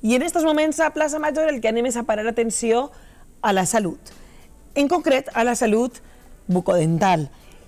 I en aquests moments a Plaça Major el que anem és a parar atenció a la salut. En concret, a la salut bucodental.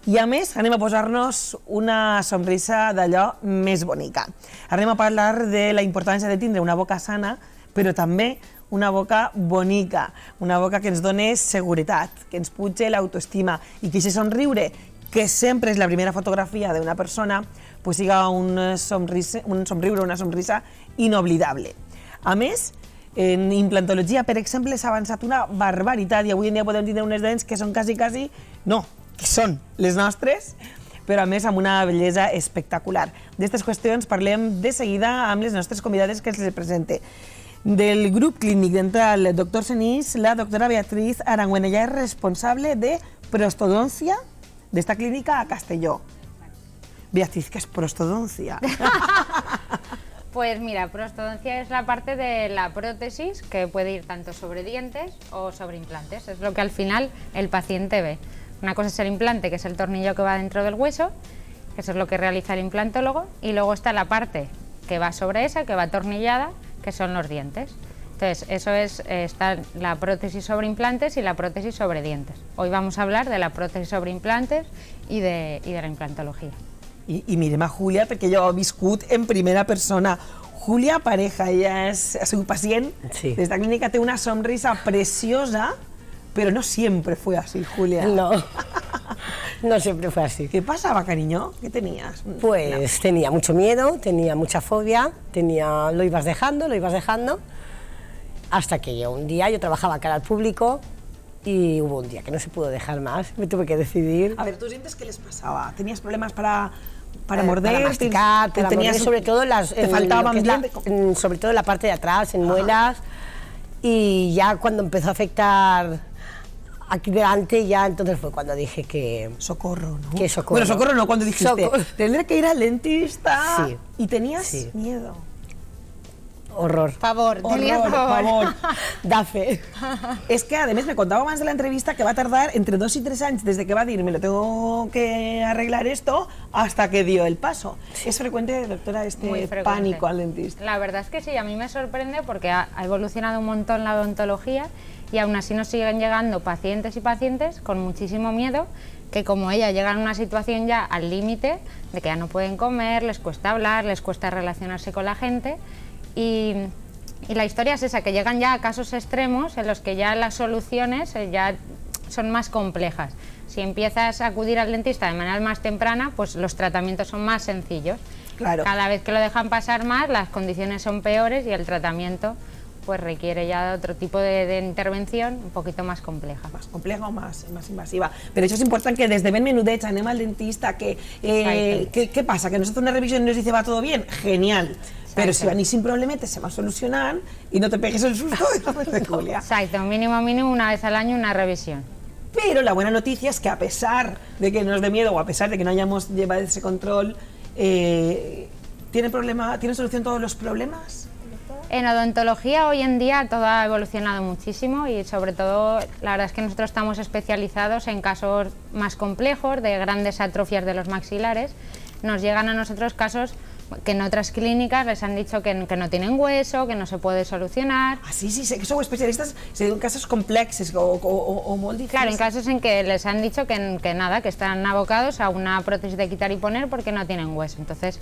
I a més, anem a posar-nos una somrisa d'allò més bonica. Anem a parlar de la importància de tindre una boca sana, però també una boca bonica, una boca que ens doni seguretat, que ens puge l'autoestima i que aquest somriure, que sempre és la primera fotografia d'una persona, pues siga un somriure, una sonrisa inoblidable. A més, en implantologia, per exemple, s'ha avançat una barbaritat i avui en dia podem tindre unes dents que són quasi, no, que són les nostres, però a més amb una bellesa espectacular. D'aquestes qüestions parlem de seguida amb les nostres convidades que els presente. Del grup clínic dental Dr. Senís, la doctora Beatriz Arangüena, ella és responsable de prostodoncia d'esta clínica a Castelló. Beatriz, ¿qué es prostodoncia? Pues mira, prostodoncia es la parte de la prótesis que puede ir tanto sobre dientes o sobre implantes. Es lo que al final el paciente ve. Una cosa es el implante, que es el tornillo que va dentro del hueso, que eso es lo que realiza el implantólogo, y luego está la parte que va sobre esa, que va atornillada, que son los dientes. Entonces, eso es, está la prótesis sobre implantes y la prótesis sobre dientes. Hoy vamos a hablar de la prótesis sobre implantes y de la implantología. I mirem a Júlia, perquè jo he viscut en primera persona. Júlia Pareja, ella és el seu pacient. Sí. D'esta clínica té una sonrisa preciosa, pero no siempre fue así, Julia. No, no siempre fue así. ¿Qué pasaba, cariño? ¿Qué tenías? Pues tenía mucho miedo, tenía mucha fobia, lo ibas dejando, hasta que un día yo trabajaba cara al público y hubo un día que no se pudo dejar más, me tuve que decidir. A ver, ¿tus dientes qué les pasaba? ¿Tenías problemas para morder? Para masticar, para morder, sobre todo ¿te faltaban dientes? Sobre todo en la parte de atrás, en muelas, y ya cuando empezó a afectar aquí delante, ya entonces fue cuando dije que... Socorro, ¿no? Que socorro. Bueno, socorro no, cuando dijiste, tener que ir al dentista. Sí. ¿Y tenías miedo? Horror. Pavor, pavor. Da fe. Es que, además, me contaba más de la entrevista que va a tardar entre 2 y 3 años desde que va a decir, me lo tengo que arreglar esto, hasta que dio el paso. Sí. ¿Es frecuente, doctora, este pánico al dentista? La verdad es que sí, a mí me sorprende porque ha evolucionado un montón la odontología y aún así nos siguen llegando pacientes y pacientes con muchísimo miedo, que como ella llegan a una situación ya al límite de que ya no pueden comer, les cuesta hablar, les cuesta relacionarse con la gente. Y la historia es esa, que llegan ya a casos extremos en los que ya las soluciones ya son más complejas. Si empiezas a acudir al dentista de manera más temprana, pues los tratamientos son más sencillos. Claro. Cada vez que lo dejan pasar más, las condiciones son peores y el tratamiento pues requiere ya otro tipo de intervención un poquito más compleja. Más compleja o más invasiva. Pero eso es importante, que desde ben menudets anem al dentista, ¿qué pasa? ¿Que nos hace una revisión y nos dice va todo bien? Genial. Pero si van y sin problemetes se va a solucionar y no te pegues el susto de Julia. Exacto, mínimo una vez al año una revisión. Pero la buena noticia es que a pesar de que nos dé miedo o a pesar de que no hayamos llevado ese control, ¿tiene solución todos los problemas? En odontología hoy en día todo ha evolucionado muchísimo y sobre todo la verdad es que nosotros estamos especializados en casos más complejos de grandes atrofias de los maxilares. Nos llegan a nosotros casos que en otras clínicas les han dicho que no tienen hueso, que no se puede solucionar. Ah, sí, sé que son especialistas en casos complejos o muy difíciles. Claro, en casos en que les han dicho que nada, que están abocados a una prótesis de quitar y poner porque no tienen hueso. Entonces,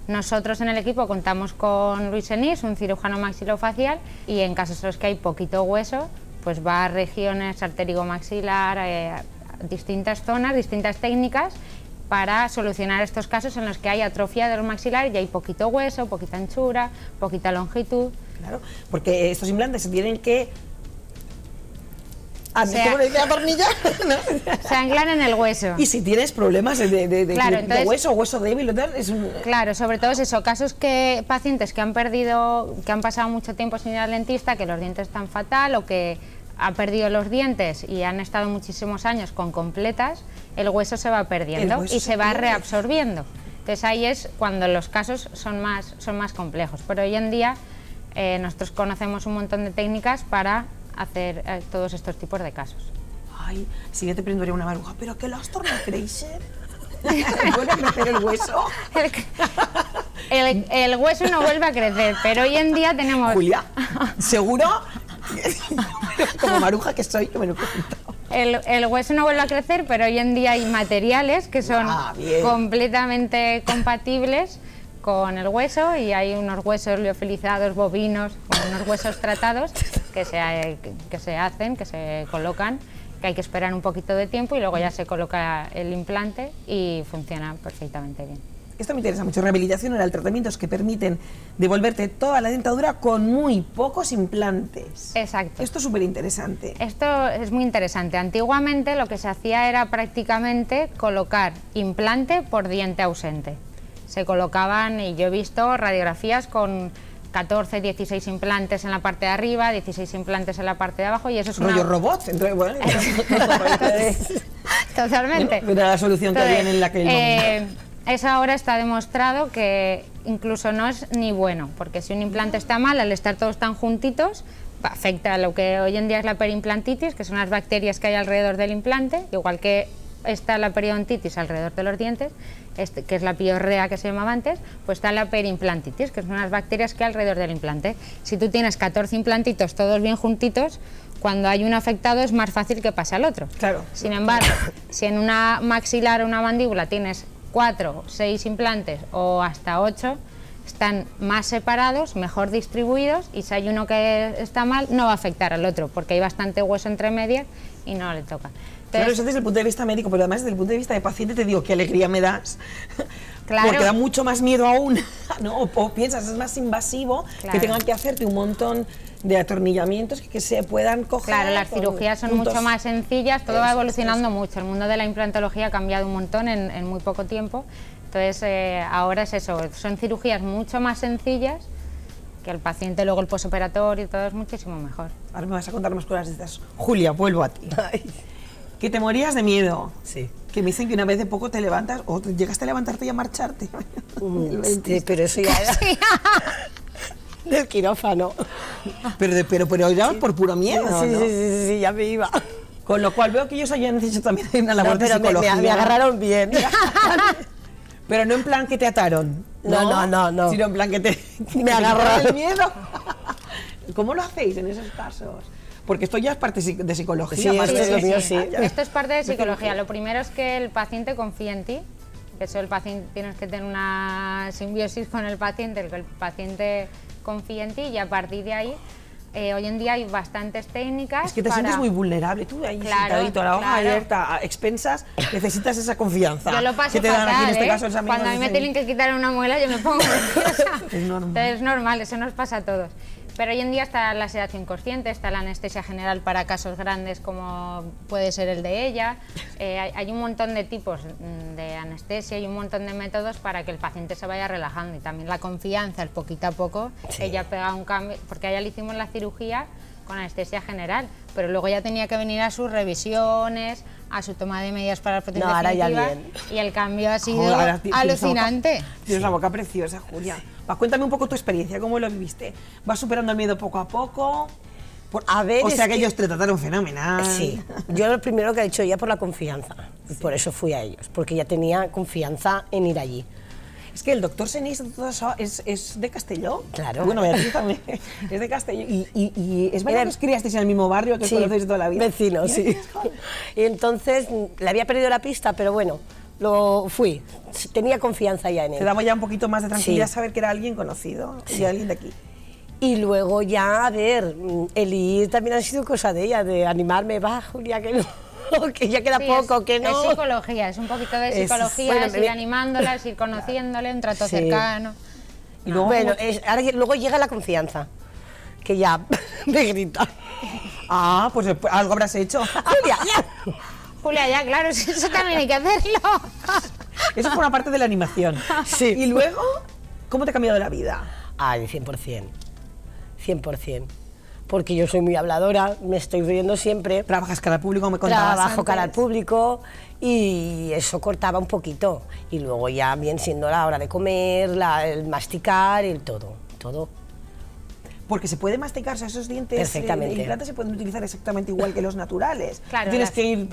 nosotros en el equipo contamos con Luis Senís, un cirujano maxilofacial, y en casos en los que hay poquito hueso, pues va a regiones arterigomaxilar, a distintas zonas, distintas técnicas, para solucionar estos casos en los que hay atrofia de los maxilares y hay poquito hueso, poquita anchura, poquita longitud. Claro, porque estos implantes se tienen que... ¿Cómo le dice la tornilla? Se anclan en el hueso. Y si tienes problemas de hueso débil, es un... Claro, sobre todo es eso, pacientes que han pasado mucho tiempo sin ir al dentista, que los dientes están fatal o que han perdido los dientes y han estado muchísimos años con completas, el hueso se va perdiendo y se va reabsorbiendo. Entonces ahí es cuando los casos son más complejos. Pero hoy en día nosotros conocemos un montón de técnicas para hacer todos estos tipos de casos. Ay, si yo te prendería una maruja, pero que los torna crecer. ¿Puede crecer el hueso? El hueso no vuelve a crecer, pero hoy en día tenemos... Julia, ¿seguro? Como maruja que soy, que me lo he preguntado. El hueso no vuelve a crecer, pero hoy en día hay materiales que son bien. completamente compatibles con el hueso, y hay unos huesos liofilizados bovinos, unos huesos tratados que se hacen, que se colocan, que hay que esperar un poquito de tiempo y luego ya se coloca el implante y funciona perfectamente bien. Esto me interesa mucho. Rehabilitación oral, tratamientos que permiten devolverte toda la dentadura con muy pocos implantes. Exacto. Esto es súper interesante. Esto es muy interesante. Antiguamente lo que se hacía era prácticamente colocar implante por diente ausente. Se colocaban, y yo he visto radiografías con 14, 16 implantes en la parte de arriba, 16 implantes en la parte de abajo, y eso es rollo robots. Bueno, totalmente. Era la solución que había en la que... Eso ahora está demostrado que incluso no es ni bueno, porque si un implante está mal, al estar todos tan juntitos, afecta a lo que hoy en día es la perimplantitis, que son las bacterias que hay alrededor del implante, igual que está la periodontitis alrededor de los dientes, que es la piorrea que se llamaba antes, pues está la perimplantitis, que son unas bacterias que hay alrededor del implante. Si tú tienes 14 implantitos todos bien juntitos, cuando hay un afectado es más fácil que pase al otro. Claro. Sin embargo, si en una maxilar o una mandíbula tienes 4, 6 implantes o hasta 8, están más separados, mejor distribuidos, y si hay uno que está mal, no va a afectar al otro, porque hay bastante hueso entre medias y no le toca. Entonces, claro, eso desde el punto de vista médico, pero además desde el punto de vista de paciente te digo, qué alegría me das. Claro. Porque da mucho más miedo aún, ¿no? O piensas, es más invasivo, claro, que tengan que hacerte un montón de atornillamientos que se puedan coger. Claro, las cirugías son mucho más sencillas, todo va evolucionando mucho. El mundo de la implantología ha cambiado un montón en muy poco tiempo. Entonces, ahora es eso, son cirugías mucho más sencillas, que el paciente luego el posoperatorio y todo es muchísimo mejor. Ahora me vas a contar más cosas de estas. Julia, vuelvo a ti. Que te morías de miedo. Sí. Que me dicen que una vez de poco te levantas, o llegaste a levantarte y a marcharte. Pero eso ya era del quirófano. Pero ya por puro miedo, Sí, ¿no? sí, ya me iba. Con lo cual veo que ellos hayan hecho también una labor de pero psicología. me agarraron bien. Pero no en plan que te ataron. No. Sino en plan que te Me agarraron el miedo. ¿Cómo lo hacéis en esos casos? Porque esto ya es parte de psicología. Sí, más esto de es lo mío, ciencia, sí. ya. Esto es parte de psicología. Lo primero es que el paciente confíe en ti, que eso el paciente, tienes que tener una simbiosis con el paciente, que el paciente confíe en ti, y a partir de ahí, hoy en día hay bastantes técnicas. Es que te sientes muy vulnerable, tú ahí sentadito, la hoja abierta, a expensas, necesitas esa confianza. Yo lo paso que te dan fatal, aquí en este caso los amigos cuando a mí me dicen, tienen que quitar una muela yo me pongo nerviosa. Es normal. Entonces es normal, eso nos pasa a todos. Pero hoy en día está la sedación consciente, está la anestesia general para casos grandes como puede ser el de ella. Hay un montón de tipos de anestesia y un montón de métodos para que el paciente se vaya relajando, y también la confianza, el poquito a poco, Sí. ella pega un cambio, porque a ella le hicimos la cirugía con anestesia general, pero luego ya tenía que venir a sus revisiones, a su toma de medidas para la prótesis No, ahora ya definitiva, bien. y el cambio ha sido Joder, ahora alucinante. Tienes una boca preciosa, Julia. Va, cuéntame un poco tu experiencia, ¿cómo lo viviste? ¿Vas superando el miedo poco a poco? A ver, O sea es que ellos te trataron fenomenal. Sí, yo lo primero que he hecho ya por la confianza, y por eso fui a ellos, porque ya tenía confianza en ir allí. Es que el doctor Senís todo eso es de Castelló. Claro. Bueno, Beatriz también es de Castelló. Y es verdad que os criasteis en el mismo barrio, que os conocéis de toda la vida. Vecinos, sí. Y entonces le había perdido la pista, pero bueno, lo fui. Tenía confianza ya en él. Te daba ya un poquito más de tranquilidad Sí. saber que era alguien conocido y alguien de aquí. Y luego ya, a ver, el ir también ha sido cosa de ella, de animarme, va, Julia, que no, que ya queda Sí, poco, que no. Es psicología, es un poquito de psicología, bueno, es ir animándola, es ir conociéndole, un trato Sí. cercano. Y luego, Bueno, luego llega la confianza, que ya me grita. pues algo habrás hecho. Julia, ya. Julia, ya, claro, eso también hay que hacerlo. Eso fue una parte de la animación. Sí. Y luego, ¿cómo te ha cambiado la vida? Ay, 100%. 100%. Porque yo soy muy habladora, me estoy riendo siempre. Trabajas cara al público, me contabas Trabajo antes. cara al público y eso cortaba un poquito. Y luego ya bien siendo la hora de comer, el masticar, el todo. Porque se puede masticar, o sea, esos dientes Perfectamente. de implantes se pueden utilizar exactamente igual que los naturales. Claro, Tienes que ir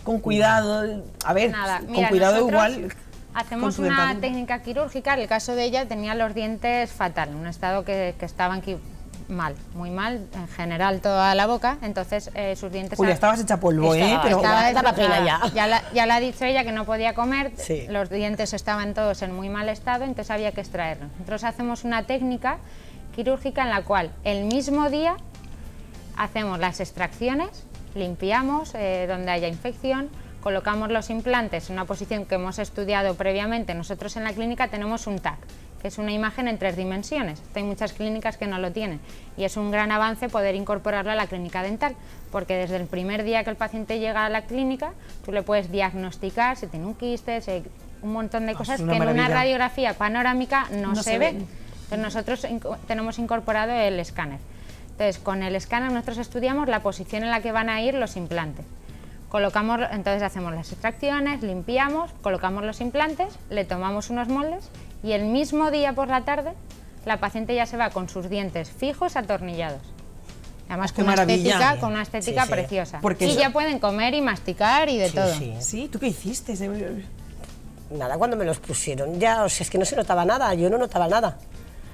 con cuidado, a ver, Nada, con mira, cuidado nosotros- igual. Hacemos su una dentadura. técnica quirúrgica. En el caso de ella tenía los dientes fatal, en un estado que estaban mal, muy mal, en general toda la boca, entonces sus dientes... Julia, estabas hecha polvo, pero... daba pena ya. Ya le ha dicho ella que no podía comer, Sí. los dientes estaban todos en muy mal estado, entonces había que extraerlos. Nosotros hacemos una técnica quirúrgica en la cual el mismo día hacemos las extracciones, limpiamos donde haya infección, colocamos los implantes en una posición que hemos estudiado previamente. Nosotros en la clínica tenemos un TAC, que es una imagen en 3 dimensiones. Hay muchas clínicas que no lo tienen y es un gran avance poder incorporarlo a la clínica dental, porque desde el primer día que el paciente llega a la clínica, tú le puedes diagnosticar si tiene un quiste, un montón de cosas es que una en una maravilla. radiografía panorámica no se ve. ven. Entonces nosotros tenemos incorporado el escáner. Entonces con el escáner nosotros estudiamos la posición en la que van a ir los implantes. Colocamos, entonces hacemos las extracciones, limpiamos, colocamos los implantes, le tomamos unos moldes y el mismo día por la tarde la paciente ya se va con sus dientes fijos atornillados. Además ¡Qué maravilla! con una estética Sí, sí. preciosa. Porque y eso- ya pueden comer y masticar y de Sí, todo. sí. Sí, ¿tú qué hiciste? Nada, cuando me los pusieron ya, o sea, es que no se notaba nada, yo no notaba nada.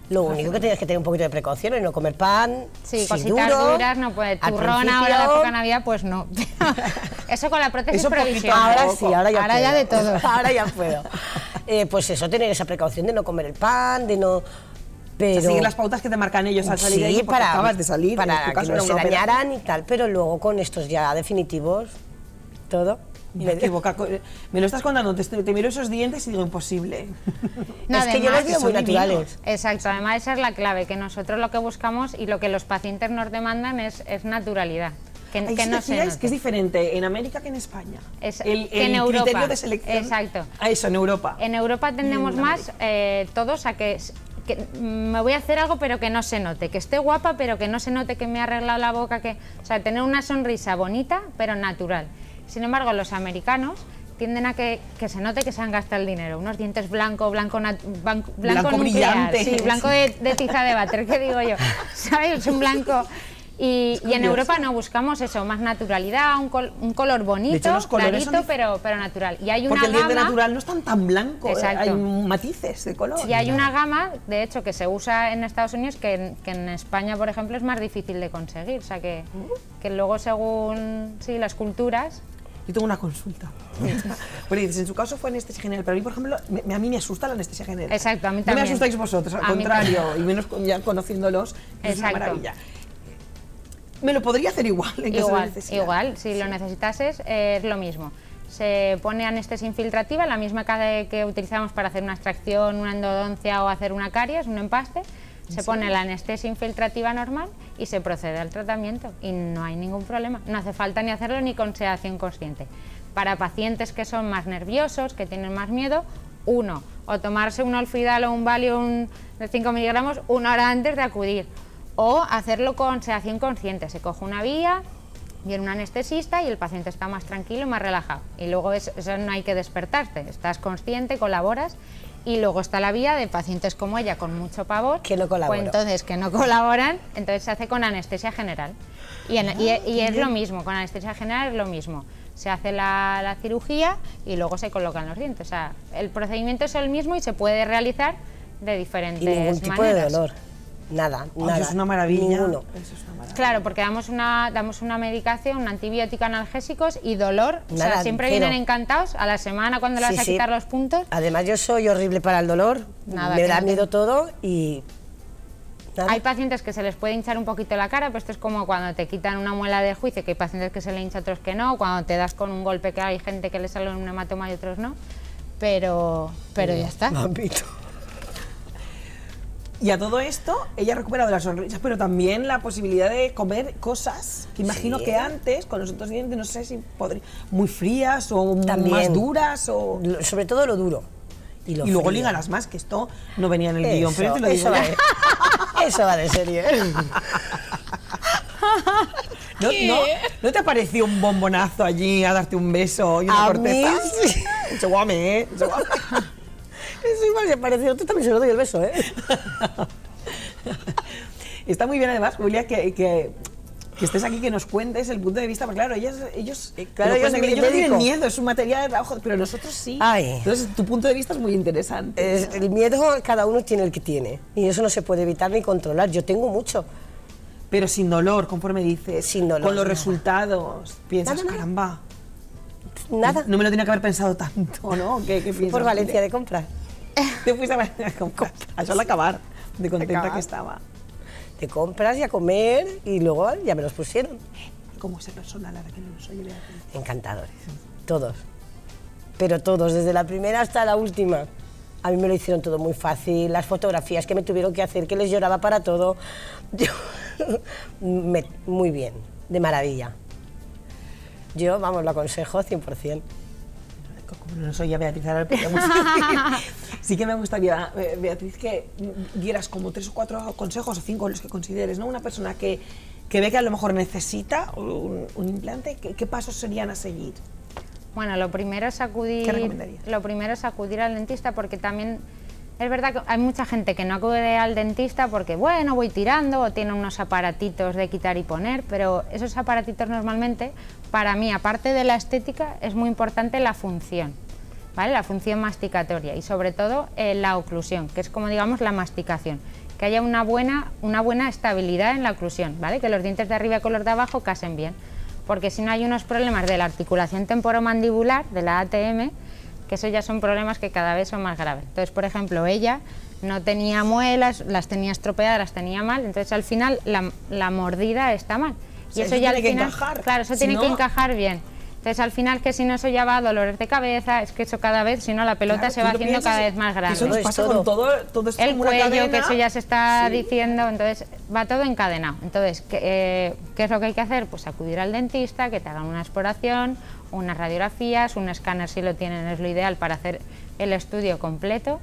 Lo único que tenías que tener un poquito de precaución y no comer pan, Sí, sí, cositas duro. duras, no puede. Al Turrón ahora, principio- época Navidad, pues no. Eso con la prótesis Eso poquito provisional. a Ahora poco. sí, ahora ya Ahora puedo. ya de todo. Ahora ya puedo. Pues eso, tener esa precaución de no comer el pan, de no... Pero... Seguir las pautas que te marcan ellos al salir de ahí, porque acabas de salir. en para tu caso que era no se una operación. dañaran y tal, pero luego con estos ya definitivos, todo... Mira, qué boca. Me lo estás contando, te miro esos dientes y digo, imposible. No, es que yo además, los veo que muy son naturales. divinos. Exacto, además esa es la clave, que nosotros lo que buscamos y lo que los pacientes nos demandan es naturalidad, que Ahí no sí se decíais note. que es diferente en América que en España. Que en Europa. criterio de selección. Exacto. A eso, en Europa. En Europa tendemos en más todos a que me voy a hacer algo pero que no se note, que esté guapa pero que no se note que me ha arreglado la boca, o sea, tener una sonrisa bonita pero natural. Sin embargo, los americanos tienden a que se note que se han gastado el dinero. Unos dientes blanco nuclear, brillante. sí, blanco de tiza de váter, ¿qué digo yo? ¿Sabes? Un blanco... Y en Europa no, buscamos eso, más naturalidad, un color bonito, De hecho, los colores son clarito, pero natural. Y hay una Porque el diente gama, natural no es tan blanco, Exacto. hay matices de color. y hay una gama, de hecho, que se usa en Estados Unidos, que en España, por ejemplo, es más difícil de conseguir. O sea, que luego, según las culturas... Yo tengo una consulta. Bueno, dices, en su caso fue anestesia general, pero a mí, por ejemplo, a mí me asusta la anestesia general. Exacto, a mí No también. me asustáis vosotros, al A mí contrario, también. y menos ya conociéndolos, que es una Exacto. maravilla. Me lo podría hacer igual en caso de necesidad. Igual, si lo necesitases, es lo mismo. Se pone anestesia infiltrativa, la misma que utilizamos para hacer una extracción, una endodoncia o hacer una caries, un empaste. Se pone la anestesia infiltrativa normal y se procede al tratamiento y no hay ningún problema. No hace falta ni hacerlo ni con sedación consciente. Para pacientes que son más nerviosos, que tienen más miedo, o tomarse un Olfidal o un Valium de 5 miligramos 1 hora antes de acudir, o hacerlo con sedación consciente. Se coge una vía, viene un anestesista y el paciente está más tranquilo y más relajado. Y luego eso no hay que despertarte, estás consciente, colaboras. Y luego está la vía de pacientes como ella con mucho pavor, Que no colaboro. pues entonces que no colaboran, entonces se hace con anestesia general. Y es lo mismo, con anestesia general es lo mismo. Se hace la cirugía y luego se colocan los dientes. O sea, el procedimiento es el mismo y se puede realizar de diferentes Y ningún tipo maneras. de dolor. Nada, Ay, nada. eso es una maravilla. Ninguno. Eso es una maravilla. Claro, porque damos una medicación, un antibiótico, analgésicos y dolor. O sea, Nada, siempre cero. vienen encantados a la semana cuando le vas Sí, a sí. quitar los puntos. Además, yo soy horrible para el dolor, Nada, me que da no te- miedo todo y... nada. Hay pacientes que se les puede hinchar un poquito la cara, pero esto es como cuando te quitan una muela del juicio, que hay pacientes que se le hincha, otros que no, cuando te das con un golpe, que hay gente que le sale un hematoma y otros no, pero ya está. Mambito. Y a todo esto, ella ha recuperado la sonrisa, pero también la posibilidad de comer cosas que imagino Sí. que antes, con los otros dientes, no sé si podría, muy frías o También. más duras o... Sobre todo lo duro. Y Y luego frío. lígalas más, que esto no venía en el guión, Eso, pero yo te lo digo eso va ya. de, eso va de serie. ¿No te pareció un bombonazo allí a darte un beso y una A corteza? mí sí. Mucho guame, ¿eh? Mucho guame. Eso igual se pareció. Tú también se lo doy el beso, ¿eh? Está muy bien además, Julia, que que estés aquí, que nos cuentes el punto de vista, porque claro, ellos claro, ellos yo no médico. tienen miedo, es un material de trabajo, pero nosotros sí. Ay. Entonces, tu punto de vista es muy interesante. El miedo, cada uno tiene el que tiene, y eso no se puede evitar ni controlar. Yo tengo mucho. Pero sin dolor, conforme dices, Sin dolor, con los nada. resultados, piensas, Nada. caramba, Nada. no me lo tenía que haber pensado tanto, ¿no? ¿Qué piensas? Por Valencia de compras. Te fuiste a Valencia a comprar, a solo acabar, de contenta Acabar. que estaba. De compras y a comer, y luego ya me los pusieron. ¿Cómo ese personal ahora que no los oye Beatriz? Encantadores, todos. Pero todos, desde la primera hasta la última. A mí me lo hicieron todo muy fácil, las fotografías que me tuvieron que hacer, que les lloraba para todo. Muy bien, de maravilla. Yo, vamos, lo aconsejo 100%. Como no soy ya Beatriz, ahora sí que me gustaría, Beatriz, que dieras como 3 o 4 consejos o 5 los que consideres, ¿no? Una persona que ve que a lo mejor necesita un implante, ¿qué pasos serían a seguir? Bueno, lo primero es ¿Qué recomendarías? acudir al dentista, porque también es verdad que hay mucha gente que no acude al dentista porque, bueno, voy tirando o tiene unos aparatitos de quitar y poner, pero esos aparatitos normalmente, para mí, aparte de la estética, es muy importante la función, ¿vale? La función masticatoria y sobre todo la oclusión, que es como digamos la masticación, que haya una buena estabilidad en la oclusión, ¿vale? Que los dientes de arriba con los de abajo casen bien, porque si no hay unos problemas de la articulación temporomandibular, de la ATM, que eso ya son problemas que cada vez son más graves. Entonces, por ejemplo, ella no tenía muelas, las tenía estropeadas, las tenía mal, entonces al final la mordida está mal. Y sea, eso eso ya al tiene que final, encajar, claro, eso si tiene que no- encajar bien. Entonces al final, que si no, eso ya va a dolores de cabeza, es que eso cada vez, si no, la pelota Claro, se tú va lo haciendo piensas, cada vez más grande. Eso nos Es pasa todo. con todo esto El como una cuello, cadena. que eso ya se está Sí. diciendo, entonces va todo encadenado. Entonces, ¿qué es lo que hay que hacer? Pues acudir al dentista, que te hagan una exploración, unas radiografías, un escáner si lo tienen es lo ideal para hacer el estudio completo,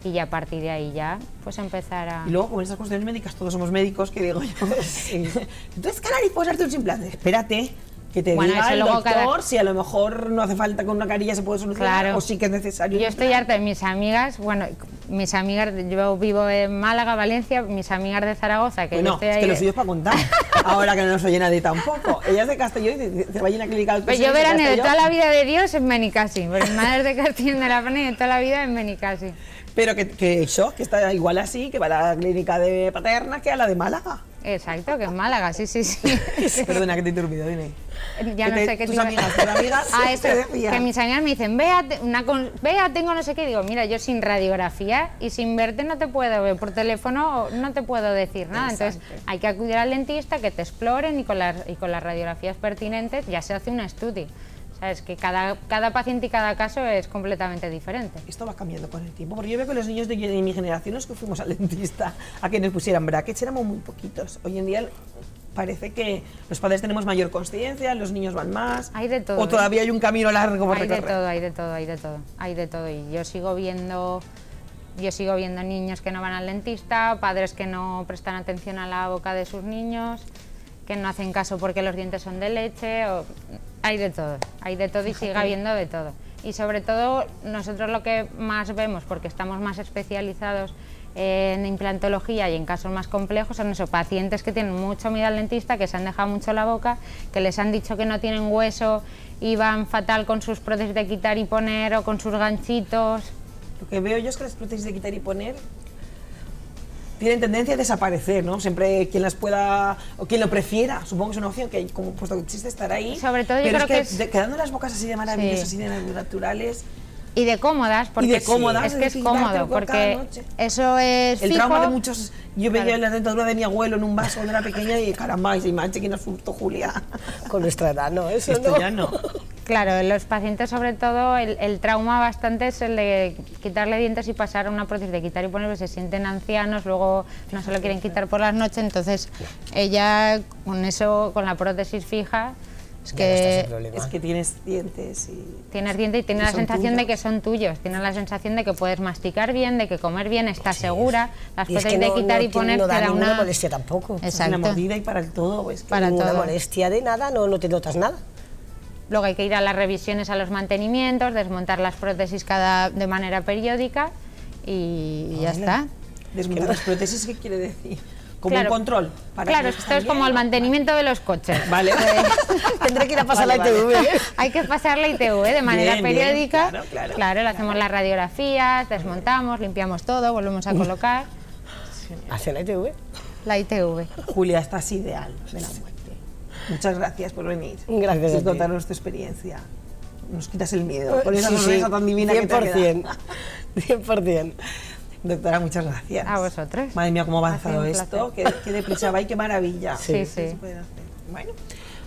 y ya a partir de ahí ya pues empezar a... Y luego, como en estas cuestiones médicas, todos somos médicos, que digo yo. Entonces, ¿qué nariz puedes darte un implante? Espérate, que te Bueno, diga eso el luego doctor cada- si a lo mejor no hace falta con una carilla se puede solucionar, Claro. o sí que es necesario. Yo estoy harta de mis amigas, bueno, mis amigas, yo vivo en Málaga, Valencia, mis amigas de Zaragoza, que yo Bueno, estoy es ahí... que lo suyo es para contar. Ahora que no nos oye nadie tampoco. Ella es de Castellón y se va a una clínica del Pues yo de veraneo de Castelló. toda la vida de Dios en Benicassi, porque mi madre es de Castellón de la Plana y de toda la vida en Benicassi. Pero que eso, que está igual así, que va a la clínica de Paterna que a la de Málaga. Exacto, que en Málaga, sí, sí, sí. Perdona que te he interrumpido, dime. Ya no sé qué tus te iba- amigas Ah, eso, te decían. que mis amigas me dicen, Bea, tengo no sé qué, digo, mira, yo sin radiografía y sin verte no te puedo ver, por teléfono no te puedo decir nada, entonces hay que acudir al dentista, que te exploren y con las radiografías pertinentes ya se hace un estudio. Sabes que cada paciente y cada caso es completamente diferente. Esto va cambiando con el tiempo, porque yo veo que los niños de mi generación, los que fuimos al dentista a que nos pusieran brackets, éramos muy poquitos. Hoy en día parece que los padres tenemos mayor conciencia, los niños van más. Hay de todo, O todavía hay un camino largo por Hay de recorrer. todo, hay de todo, hay de todo, hay de todo. Y yo sigo viendo niños que no van al dentista, padres que no prestan atención a la boca de sus niños, que no hacen caso porque los dientes son de leche, hay de todo y sigue habiendo de todo. Y sobre todo nosotros lo que más vemos, porque estamos más especializados en implantología y en casos más complejos, son esos pacientes que tienen mucho miedo al dentista, que se han dejado mucho la boca, que les han dicho que no tienen hueso y van fatal con sus prótesis de quitar y poner o con sus ganchitos. Lo que veo yo es que las prótesis de quitar y poner tienen tendencia a desaparecer, ¿no? Siempre quien las pueda, o quien lo prefiera, supongo que es una opción que, como puesto que existe, estar ahí. Sobre todo yo pero creo es que que es- quedando las bocas así de maravillosas, Sí. así de naturales, Y de cómodas, porque de cómodas, es que es es decir, darte cómodo, algo cada porque noche. eso es el fijo. trauma de muchos. Yo veía Claro. la dentadura de mi abuelo en un vaso cuando era pequeña y caramba, y manche, que nos asustó Julia. Con nuestra edad, no, eso Esto no. ya no. Claro, los pacientes sobre todo el trauma bastante es el de quitarle dientes y pasar a una prótesis de quitar y poner, porque se sienten ancianos, luego no se lo quieren quitar por las noches, entonces ella con eso, con la prótesis fija, es Ya no está ese que problema. Es que tienes dientes y. tienes dientes y tienes Y la son sensación de tuyos. que son tuyos, tienes la sensación de que puedes masticar bien, de que comer bien, estás segura, las Y es prótesis que de quitar y tiene- poner no te da da ninguna una... molestia tampoco. Una Exacto. mordida y para el todo. Es que Para Ninguna todo. molestia de nada, no te notas nada. Luego hay que ir a las revisiones, a los mantenimientos, desmontar las prótesis de manera periódica y ya está. Desmontar las prótesis, ¿qué quiere decir? como un control. Claro, esto es como el mantenimiento de los coches. Vale. Tendré que ir a pasar la ITV. Hay que pasar la ITV de manera Bien, periódica. claro. Claro, le hacemos las radiografías, desmontamos, limpiamos todo, volvemos a colocar ¿Hace la ITV? la ITV. Julia, estás ideal de la muerte. Muchas gracias por venir. Gracias a y ti. contarnos tu experiencia. Nos quitas el miedo con esa Sí, sonrisa tan divina que te ha quedado. 100%. Doctora, muchas gracias. A vosotros. Madre mía, cómo ha avanzado Ha sido un esto. Qué deprisa va i que maravilla. Sí. Se poden hacer. Bueno,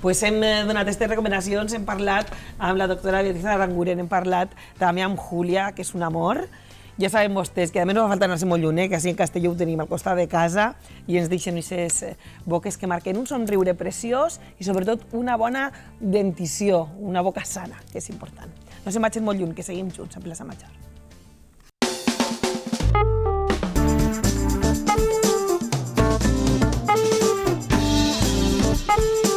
pues hem donat aquestes recomanacions, hem parlat amb la doctora Beatriz Aranguren, hem parlat també amb Júlia, que és un amor. Ja saben vostès que a més no va faltar anar-se molt lluny, que així en Castelló ho tenim al costat de casa i ens deixen aquestes boques que marquen un somriure preciós i sobretot una bona dentició, una boca sana, que és important. No se'n vagin molt lluny, que seguim junts a Plaça Major. Thank you.